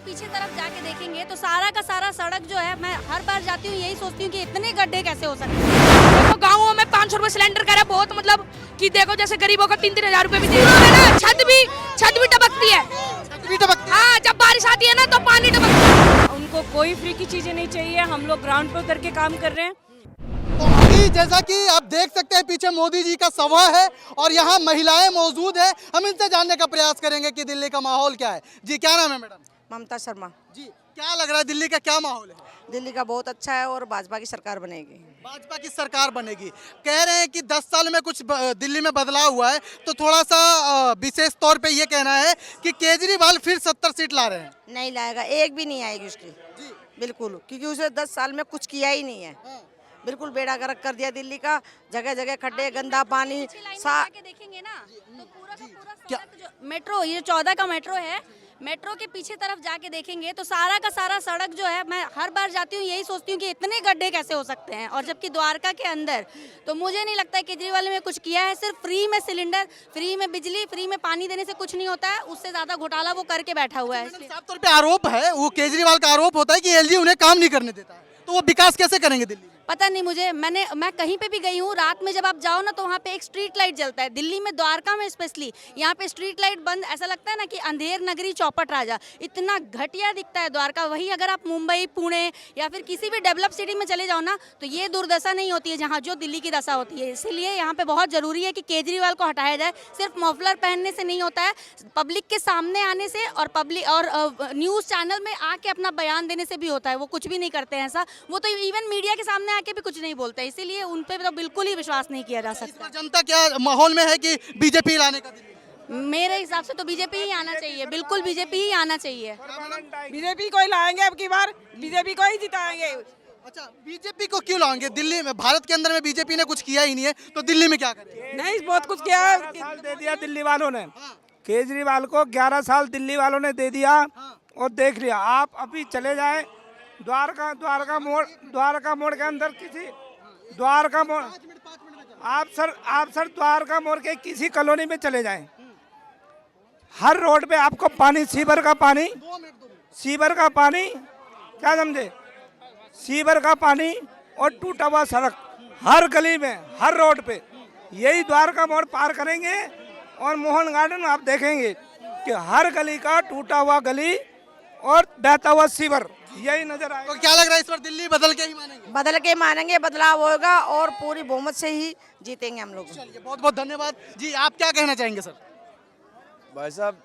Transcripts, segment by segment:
पीछे तरफ जाके देखेंगे तो सारा का सारा सड़क जो है, मैं हर बार जाती हूँ यही सोचती हूँ कि इतने गड्ढे कैसे हो सकते हैं। देखो गाँवों में 500 रुपए सिलेंडर का है, बहुत मतलब कि देखो जैसे गरीबों को 3-3 हजार रुपए भी दे रहे हैं ना। छत भी टपकती है। हाँ, जब बारिश आती है ना तो पानी टपकता है। उनको कोई फ्री की चीजें नहीं चाहिए। हम लोग ग्राउंड पर उतर के काम कर रहे हैं। तो अभी जैसा कि आप देख सकते हैं पीछे मोदी जी का सभा है और यहाँ महिलाएं मौजूद है। हम इनसे जानने का प्रयास करेंगे कि दिल्ली का माहौल क्या है। जी क्या नाम है मैडम? ममता शर्मा। जी क्या लग रहा है दिल्ली का क्या माहौल है? दिल्ली का बहुत अच्छा है और भाजपा की सरकार बनेगी। भाजपा की सरकार बनेगी। कह रहे हैं कि 10 साल में कुछ दिल्ली में बदलाव हुआ है, तो थोड़ा सा विशेष तौर पे ये कहना है कि केजरीवाल फिर 70 सीट ला रहे हैं। नहीं लाएगा, एक भी नहीं आएगी उसकी। बिल्कुल, क्योंकि उसे 10 साल में कुछ किया ही नहीं है। बिल्कुल बेड़ा गर्क कर दिया दिल्ली का। जगह जगह खड्डे, गंदा पानी। जाके देखेंगे ना तो पूरा का पूरा सड़क जो मेट्रो, ये 14 का मेट्रो है, मेट्रो के पीछे तरफ जाके देखेंगे तो सारा का सारा सड़क जो है, मैं हर बार जाती हूँ यही सोचती हूँ कि इतने गड्ढे कैसे हो सकते हैं। और जबकि द्वारका के अंदर तो मुझे नहीं लगता है केजरीवाल ने कुछ किया है। सिर्फ फ्री में सिलेंडर, फ्री में बिजली, फ्री में पानी देने से कुछ नहीं होता है। उससे ज्यादा घोटाला वो करके बैठा हुआ है। इसलिए साफ तौर पे आरोप है, वो केजरीवाल का आरोप होता है कि एलजी उन्हें काम नहीं करने देता है, तो वो विकास कैसे करेंगे दिल्ली में? पता नहीं मुझे, मैं कहीं पे भी गई हूँ, रात में जब आप जाओ ना तो वहाँ पे एक स्ट्रीट लाइट जलता है। दिल्ली में, द्वारका में स्पेशली, यहाँ पे स्ट्रीट लाइट बंद, ऐसा लगता है ना कि अंधेर नगरी चौपट राजा। इतना घटिया दिखता है द्वारका। वही अगर आप मुंबई, पुणे या फिर किसी भी डेवलप सिटी में चले जाओ ना तो ये दुर्दशा नहीं होती है जहाँ जो दिल्ली की दशा होती है। इसीलिए यहाँ पे बहुत जरूरी है कि केजरीवाल को हटाया जाए। सिर्फ मफलर पहनने से नहीं होता है, पब्लिक के सामने आने से और न्यूज़ चैनल में आके अपना बयान देने से भी होता है। वो कुछ भी नहीं करते हैं ऐसा। वो तो इवन मीडिया के सामने आके भी कुछ नहीं बोलते, इसीलिए उन पे तो बिल्कुल ही विश्वास नहीं किया जा सकता। जनता क्या माहौल में है कि बीजेपी लाने का? मेरे हिसाब से तो बीजेपी ही आना चाहिए, बिल्कुल बीजेपी ही आना चाहिए। बीजेपी को ही लाएंगे, अब की बार बीजेपी को ही जिताएंगे। अच्छा, बीजेपी को क्यों लाएंगे? दिल्ली में, भारत के अंदर में बीजेपी ने कुछ किया ही नहीं है, तो दिल्ली में क्या करें? नहीं, बहुत कुछ किया है। 11 साल दे दिया दिल्ली वालों ने। केजरीवाल को 11 साल दिल्ली वालों ने दे दिया और देख लिया। आप अभी चले जाए द्वारका मोड़ के अंदर, किसी द्वारका मोड़, आप सर द्वारका मोड़ के किसी कॉलोनी में चले जाएं, हर रोड पे आपको पानी, सीवर का पानी, क्या समझे, सीवर का पानी और टूटा हुआ सड़क हर गली में, हर रोड पे। यही द्वारका मोड़ पार करेंगे और मोहन गार्डन आप देखेंगे कि हर गली का टूटा हुआ गली और बहता हुआ सीवर, यही नजर आएगा। तो क्या लग रहा है इस बार दिल्ली बदल के ही मानेंगे? बदल के मानेंगे, बदलाव होगा और पूरी बहुमत से ही जीतेंगे हम लोग। चलिए, बहुत बहुत धन्यवाद जी। आप क्या कहना चाहेंगे सर? भाई साहब,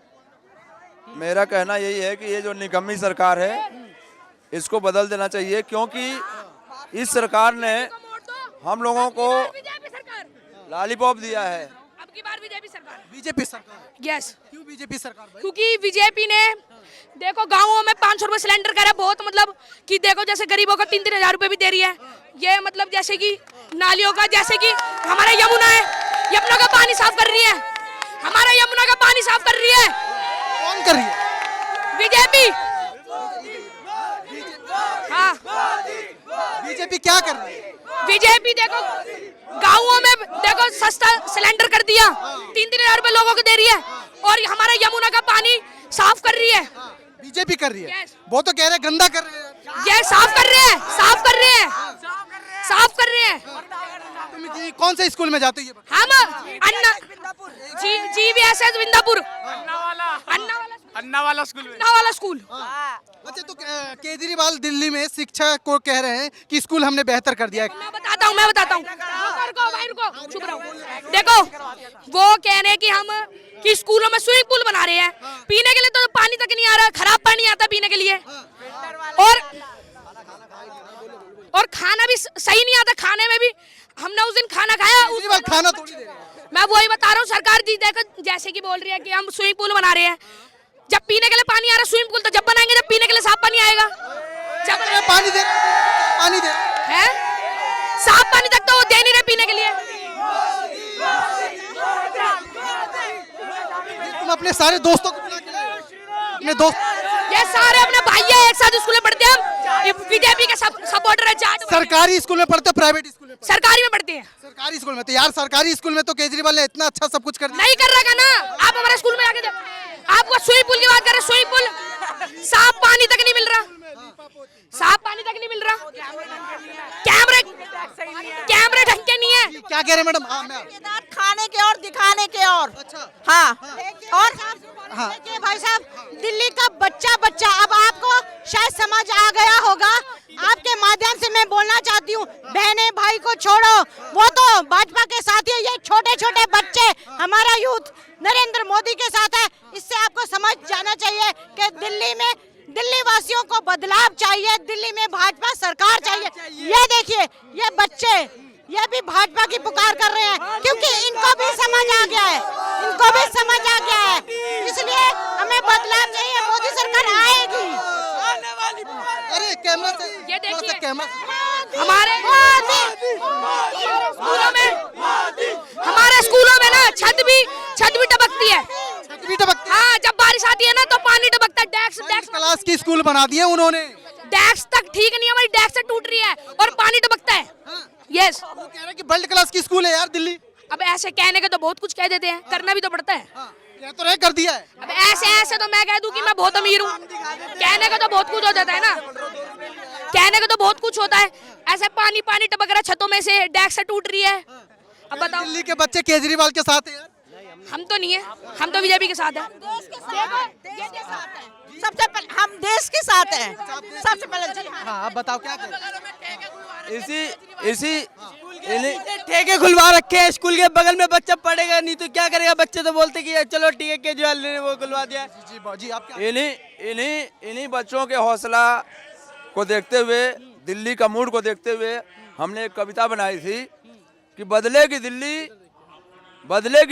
मेरा कहना यही है कि ये जो निकम्मी सरकार है इसको बदल देना चाहिए, क्योंकि इस सरकार ने हम लोगों को लॉलीपॉप दिया है। अब की बार बीजेपी सरकार। यस। क्यों बीजेपी सरकार भाई? क्योंकि बीजेपी ने देखो गाँवों में 500 रुपए सिलेंडर का है, बहुत मतलब कि देखो जैसे गरीबों को 3-3 हजार रुपए भी दे रही है। ये मतलब जैसे कि नालियों का, जैसे कि हमारा यमुना है, यमुना का पानी साफ कर रही है। हमारा यमुना का पानी साफ कर रही है। कौन कर रही है? बीजेपी। हाँ, बीजेपी क्या कर रही है? बीजेपी देखो गाँवों में देखो सस्ता सिलेंडर कर दिया, 3-3 हजार रुपए लोगों को दे रही है और हमारा यमुना का पानी साफ कर रही है। बीजेपी कर रही है। Yes. वो तो कह रहे हैं गंदा कर रहे हैं। ये साफ कर रहे हैं, साफ कर रहे हैं, साफ कर रहे हैं। तुम कौन से स्कूल में जाते हो ये बताओ? हम GVSS विंदापुर, अन्ना वाला स्कूल में। अन्ना वाला स्कूल। अच्छा, तो केजरीवाल दिल्ली में शिक्षा को कह रहे हैं कि स्कूल हमने बेहतर कर दिया है। मैं बताता हूँ। रुको भाई, रुको, चुप रहो। देखो वो कह रहे हैं कि स्कूलों में स्विमिंग पूल बना रहे हैं, पीने के लिए तो पानी तक नहीं आ रहा, खराब पानी आता पीने के लिए, और खाना भी सही नहीं आता। खाने में भी हमने उस दिन खाना खाया, खाना थोड़ी दे रहे हैं। मैं वही बता रहा हूँ। सरकार जी देखो जैसे कि बोल रही है कि हम स्विमिंग पूल बना रहे हैं, जब पीने के लिए पानी आ रहा है स्विमिंग पूल तो जब बनाएंगे जब पीने के लिए साफ पानी आएगा। जब पानी दे हैं, साफ पानी तक तो वो दे नहीं रहे पीने के लिए। तुम अपने सारे दोस्तों को बुला के लाए? अपने दोस्त? ये सारे अपने भाई है, एक साथ स्कूल में पढ़ते हैं हम, बीजेपी के सपोर्टर है। सरकारी स्कूल में पढ़ते हो, प्राइवेट स्कूल में? सरकारी में पढ़ती है। सरकारी स्कूल में? तो यार सरकारी स्कूल में तो केजरीवाल ने इतना अच्छा सब कुछ कर दिया। नहीं कर रहा ना, आप हमारे स्कूल में आके आपको स्विमिंग पूल की बात कर रहे हैं, स्विमिंग पूल साफ पानी तक नहीं मिल रहा, साफ पानी तक नहीं मिल रहा, कैमरे ढंग के नहीं है। क्या कह रहे हैं मैडम? हाँ, खाने के और दिखाने के और अच्छा हाँ और देखिए भाई साहब, दिल्ली का बच्चा बच्चा अब आपको शायद समझ आ गया होगा। आपके माध्यम से मैं बोलना चाहती हूँ, बहने भाई को छोड़ो, वो तो भाजपा के साथ ही, ये छोटे छोटे बच्चे हमारा यूथ नरेंद्र मोदी के साथ है। इससे आपको समझ जाना चाहिए कि दिल्ली वासियों को बदलाव चाहिए, दिल्ली में भाजपा सरकार चाहिए। ये देखिए, ये बच्चे ये भी भाजपा की पुकार कर रहे हैं, क्योंकि इनको भी समझ आ गया है, इनको भी समझ आ गया है। इसलिए हमें बदलाव चाहिए, मोदी सरकार आएगी। अरे कैमरा से ये देखिए, कैमरा हमारे स्कूलों में ना छत भी टपकती है। हाँ, जब बारिश आती है ना तो पानी टपकता है। डेस्क क्लास की स्कूल बना दिए उन्होंने। डेस्क तक ठीक नहीं है, हमारी डेस्क से टूट रही है और पानी टपकता है। यस, वो कह रहे हैं कि वर्ल्ड क्लास की स्कूल है यार दिल्ली। अब ऐसे कहने के तो बहुत कुछ कह देते हैं, करना भी तो पड़ता है। कह तो रहे कर दिया है। अब ऐसे तो मैं कह दूं कि मैं बहुत अमीर हूँ, कहने का तो बहुत कुछ हो जाता है ना, कहने का तो बहुत कुछ होता है। ऐसे पानी टपक रहा छतों में से, डेस्क से टूट रही है। अब बताओ, दिल्ली के बच्चे केजरीवाल के साथ है यार। हम तो नहीं है, हम तो बीजेपी के साथ है। सबसे पहले हम देश के साथ हैं, सबसे पहले जी। हाँ, अब बताओ क्या करें? इसी ठेके खुलवा रखे हैं, स्कूल के बगल में बच्चा पढ़ेगा नहीं तो क्या करेगा? बच्चे तो बोलते कि चलो ठीक है, केजरीवाल ने वो खुलवा दिया। जी आप क्या? इन्हीं बच्चों के हौसला को देखते हुए, दिल्ली का मूड को देखते हुए हमने एक कविता बनाई थी कि बदलेगी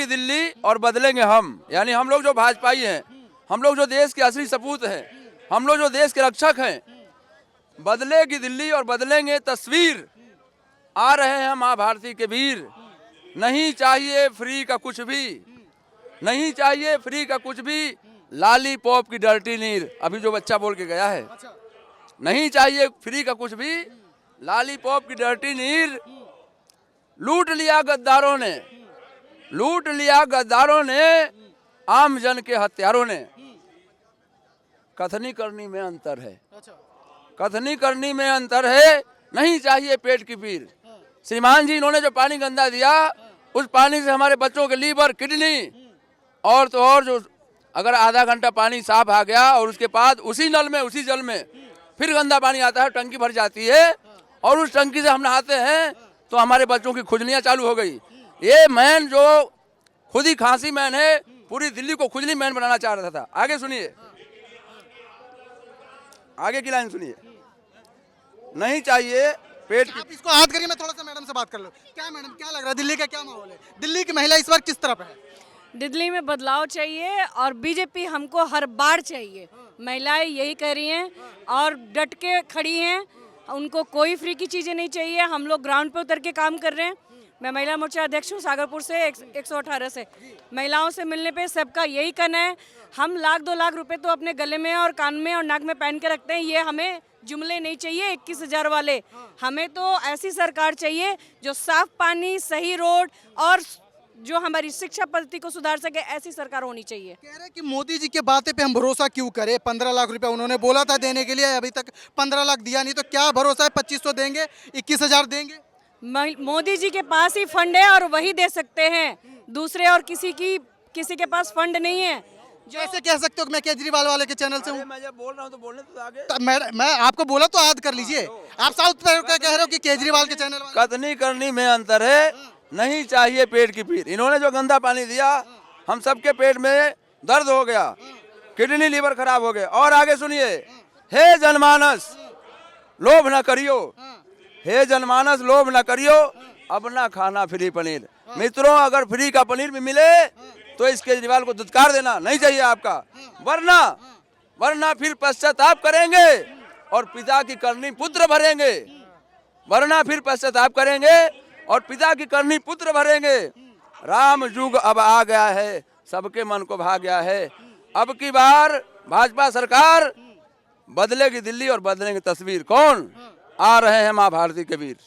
दिल्ली और बदलेंगे हम। यानी हम लोग जो भाजपाई हैं, हम लोग जो देश के असली सपूत हैं, हम लोग जो देश के रक्षक हैं, बदलेगी दिल्ली और बदलेंगे तस्वीर। आ रहे हैं माँ भारती के वीर। नहीं चाहिए फ्री का कुछ भी, नहीं चाहिए फ्री का कुछ भी, लॉलीपॉप की डर्टी नीर। अभी जो बच्चा बोल के गया है, नहीं चाहिए फ्री का कुछ भी, लॉलीपॉप की डर्टी नीर। लूट लिया गद्दारों ने, आम जन के हत्यारों ने। कथनी करनी में अंतर है, कथनी करनी में अंतर है, नहीं चाहिए पेट की पीर। श्रीमान जी, इन्होंने जो पानी गंदा दिया, उस पानी से हमारे बच्चों के लीवर, किडनी और तो और जो, अगर आधा घंटा पानी साफ आ गया और उसके बाद उसी नल में, उसी जल में फिर गंदा पानी आता है, टंकी भर जाती है और उस टंकी से हम नहाते हैं तो हमारे बच्चों की खुजलियां चालू हो गई। ये मैन जो खुद ही खांसी मैन है, पूरी दिल्ली को खुजली मैन बनाना चाह रहा था। आगे सुनिए, आगे की लाइन सुनिए। नहीं चाहिए पेट की। आप इसको हाथ करिए, मैं थोड़ा सा मैडम से बात कर लूं। क्या मैडम, क्या लग रहा है दिल्ली का क्या माहौल है? दिल्ली की महिला इस बार किस तरफ है? दिल्ली में बदलाव चाहिए और बीजेपी हमको हर बार चाहिए। महिलाएं यही कह रही हैं और डट के खड़ी हैं, उनको कोई फ्री की चीज़ें नहीं चाहिए। हम लोग ग्राउंड पे उतर के काम कर रहे हैं। मैं महिला मोर्चा अध्यक्ष हूँ सागरपुर से, 118 से। महिलाओं से मिलने पे सबका यही कहना है, हम 1-2 लाख रुपए तो अपने गले में और कान में और नाक में पहन के रखते हैं, ये हमें जुमले नहीं चाहिए 21,000 वाले। हमें तो ऐसी सरकार चाहिए जो साफ पानी, सही रोड और जो हमारी शिक्षा पद्धति को सुधार सके, ऐसी सरकार होनी चाहिए। कह रहे हैं कि मोदी जी के बातें पे हम भरोसा क्यों करें? 15 लाख रुपए उन्होंने बोला था देने के लिए, अभी तक 15 लाख दिया नहीं, तो क्या भरोसा है 2500 देंगे, 21,000 देंगे? मोदी जी के पास ही फंड है और वही दे सकते हैं, दूसरे और किसी के पास फंड नहीं है। जो ऐसे कह सकते हो कि मैं केजरीवाल वाले के चैनल से हूँ? मैं जब बोल रहा हूँ तो बोलने तो आगे। तो मैं आपको बोला तो याद कर लीजिए। आप साउथ पे कह रहे हो कि केजरीवाल के चैनल वाले। कथनी करनी में अंतर है, नहीं चाहिए पेट की पीर। इन्होंने जो गंदा पानी दिया, हम सबके पेट में दर्द हो गया, किडनी लीवर खराब हो गए। और आगे सुनिए, हे जनमानस लोभ न करियो, हे जनमानस लोभ न करियो, अब ना खाना फ्री पनीर। मित्रों, अगर फ्री का पनीर भी मिले तो इस केजरीवाल को दुत्कार देना नहीं चाहिए आपका, वरना फिर पश्चाताप करेंगे और पिता की करनी पुत्र भरेंगे, वरना फिर पश्चाताप करेंगे और पिता की करनी पुत्र भरेंगे। राम युग अब आ गया है, सबके मन को भा गया है। अब की बार भाजपा सरकार, बदलेगी दिल्ली और बदलेंगे तस्वीर। कौन? आ रहे हैं माँ भारती के वीर।